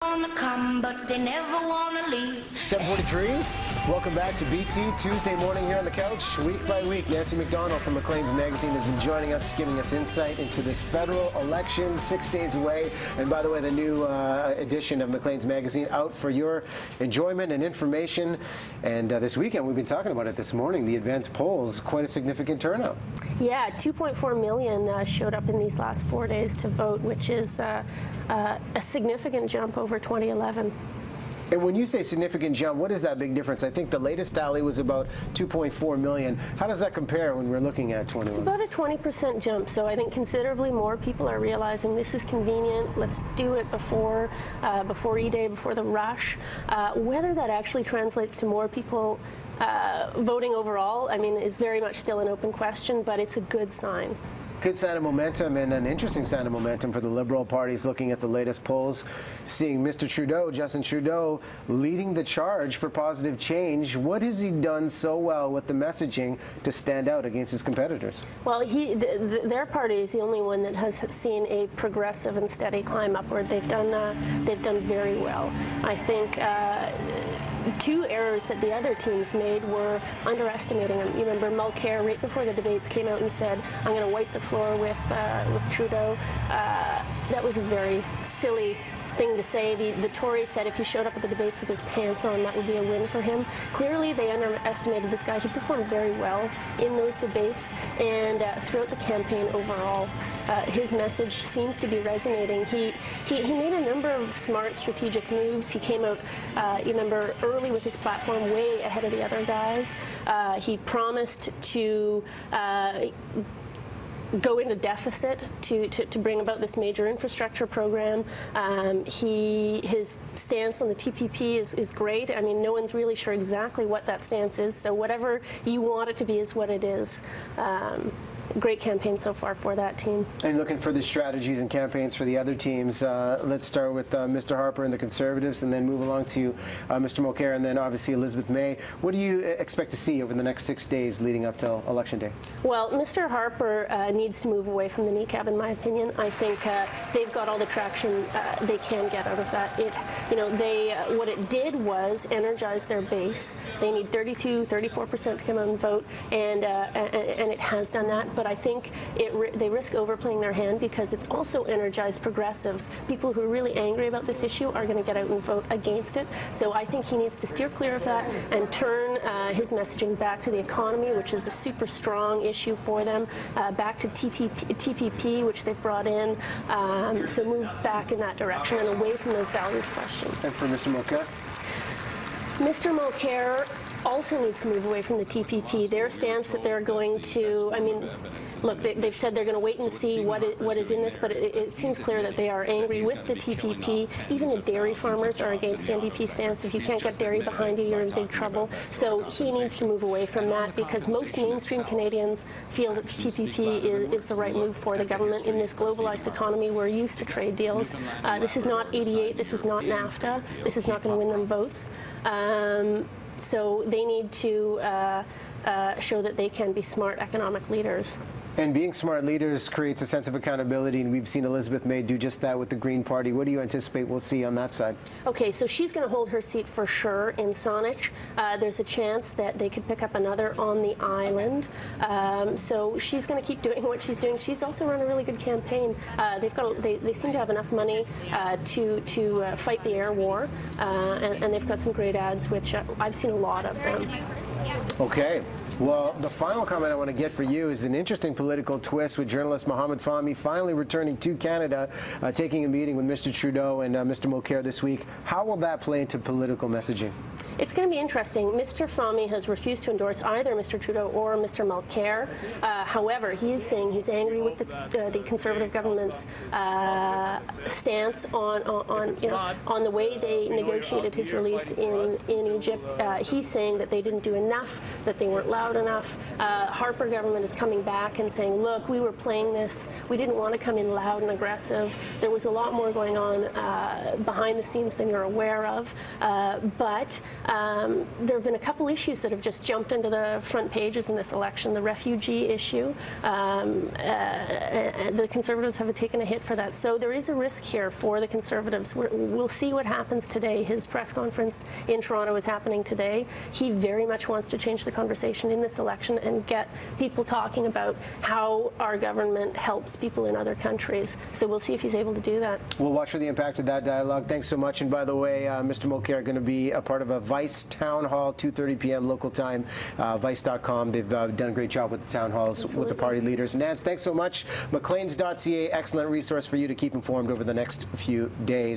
Wanna come, but they never wanna leave. 7:43. Welcome back to BT Tuesday morning here on the couch. Week by week, Nancy MacDonald from Maclean's magazine has been joining us, giving us insight into this federal election 6 days away. And by the way, the new edition of Maclean's magazine out for your enjoyment and information. And this weekend, we've been talking about it this morning, the advanced polls, quite a significant turnout. Yeah, 2.4 million showed up in these last 4 days to vote, which is a significant jump over 2011. And when you say significant jump, what is that big difference? I think the latest tally was about 2.4 million. How does that compare when we're looking at 21? It's about a 20% jump, so I think considerably more people are realizing this is convenient. Let's do it before E-Day, before the rush. Whether that actually translates to more people voting overall, I mean, is very much still an open question, but it's a good sign. Good sign of momentum, and an interesting sign of momentum for the Liberal parties looking at the latest polls, seeing Mr. Trudeau, Justin Trudeau, leading the charge for positive change. What has he done so well with the messaging to stand out against his competitors? Well, their party is the only one that has seen a progressive and steady climb upward. They've done very well. I think two errors that the other teams made were underestimating him. You remember Mulcair, right before the debates, came out and said, I'm going to wipe the floor with Trudeau. That was a very silly thing to say. The Tories said if he showed up at the debates with his pants on, that would be a win for him. Clearly, they underestimated this guy. He performed very well in those debates and throughout the campaign overall. His message seems to be resonating. He made a number of smart strategic moves. He came out, you remember, early with his platform, way ahead of the other guys. He promised to go into deficit to bring about this major infrastructure program. His stance on the TPP is great. I mean, no one's really sure exactly what that stance is, so whatever you want it to be is what it is. Great campaign so far for that team. And looking for the strategies and campaigns for the other teams. Let's start with Mr. Harper and the Conservatives, and then move along to Mr. Mulcair, and then obviously Elizabeth May. What do you expect to see over the next 6 days leading up to Election Day? Well, Mr. Harper needs to move away from the kneecap, in my opinion. I think they've got all the traction they can get out of that. What it did was energize their base. They need 32–34% to come out and vote, and it has done that. But I think they risk overplaying their hand because it's also energized progressives. People who are really angry about this issue are going to get out and vote against it. So I think he needs to steer clear of that and turn his messaging back to the economy, which is a super strong issue for them, back to TPP, which they've brought in. So move back in that direction and away from those values questions. And for Mr. Mulcair? Mr. Mulcair also needs to move away from the TPP. Their stance that they're going to, I mean, look, they've said they're going to wait and see what is in this, but it seems clear that they are angry with the TPP. Even the dairy farmers are against the NDP stance. If you can't get dairy behind you, you're in big trouble. So he needs to move away from that because most mainstream Canadians feel that the TPP is the right move for the government in this globalized economy. We're used to trade deals. This is not 88. This is not NAFTA. This is not going to win them votes. So they need to show that they can be smart economic leaders. And being smart leaders creates a sense of accountability, and we've seen Elizabeth May do just that with the Green Party. What do you anticipate we'll see on that side? Okay, so she's going to hold her seat for sure in Saanich. There's a chance that they could pick up another on the island. So she's going to keep doing what she's doing. She's also run a really good campaign. They seem to have enough money to fight the air war, and they've got some great ads, which I've seen a lot of them. Okay. Well, the final comment I want to get for you is an interesting political twist with journalist Mohamed Fahmy finally returning to Canada, taking a meeting with Mr. Trudeau and Mr. Mulcair this week. How will that play into political messaging? It's going to be interesting. Mr. Fahmy has refused to endorse either Mr. Trudeau or Mr. Mulcair. However, he is saying he's angry with the Conservative government's stance on the way they negotiated his release in Egypt. He's saying that they didn't do enough, that they weren't loud enough. Harper government is coming back and saying, look, we were playing this. We didn't want to come in loud and aggressive. There was a lot more going on behind the scenes than you're aware of. But There have been a couple issues that have just jumped into the front pages in this election. The refugee issue, the Conservatives have taken a hit for that. So there is a risk here for the Conservatives. We'll see what happens today. His press conference in Toronto is happening today. He very much wants to change the conversation in this election and get people talking about how our government helps people in other countries. So we'll see if he's able to do that. We'll watch for the impact of that dialogue. Thanks so much. And by the way, Mr. Mulcair going to be a part of a Vice Town Hall, 2:30 p.m. local time, Vice.com. They've done a great job with the town halls. Absolutely. With the party leaders. Nance, thanks so much. Macleans.ca, excellent resource for you to keep informed over the next few days.